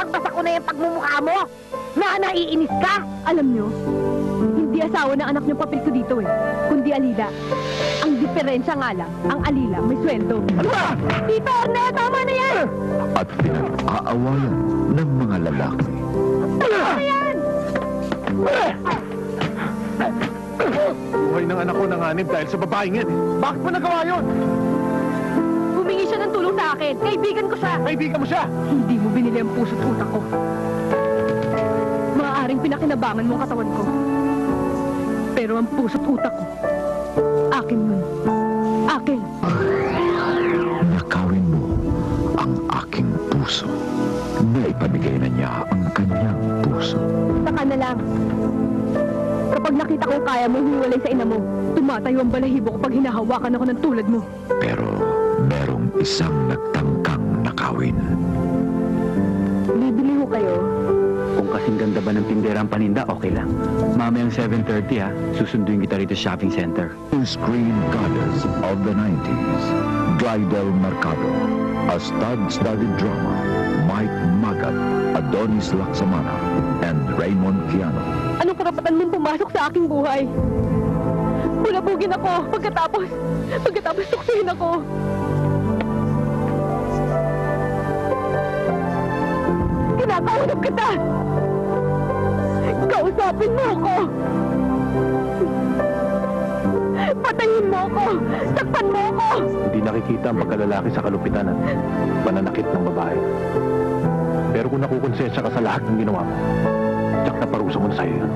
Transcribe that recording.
magbasa ko na yung pagmumukha mo? Na naiinis ka? Alam nyo, hindi asawa ng anak niyong papel ko dito eh, kundi Alila. Ang diferensya nga lang, ang Alila may sweldo. Ano ba? Tito, tama na yan! At pinag-aawayan ng mga lalaki. Tama na yan! Buhay ng anak ko nanganib dahil sa babaeng yan. Bakit mo nagawa yun? Humingi siya ng tulong sa akin, kaibigan ko siya. Kaibigan mo siya. Hindi mo binili ang puso't utak ko. Maaaring pinakinabangan mo ang katawan ko. Pero ang puso't utak ko, akin nun. Akin. Nakawin mo ang aking puso. Naipamigay na niya ang kanyang puso. Saka na lang. Kapag nakita kong kaya mo hiwalay sa ina mo, tumatayo ang balahibo ko pag hinahawakan ako ng tulad mo. Pero merong isang nagtangkang nakawin. Bibili ho kayo. Kung kasing ganda ba ng tindera ang paninda, okay lang. Mamayang 7:30 ha, susunduin kita rito sa shopping center. Screen goddess of the 90s, Glidel Mercado. A stud-studded drama, Mike Magat, Adonis Laksamana, and Raymond Kiano. Anong karapatan mong pumasok sa aking buhay? Bulabugin ako pagkatapos tuksuhin ako. Kinakausap kita! Kausapin mo ako! Patayin mo ako! Saktan mo ako! Hindi nakikita ang pagkalalaki sa kalupitan at pananakit ng babae. Pero kung nakukonsensya ka sa lahat ng ginawa mo, tsak na parusa ko na sa'yo yun.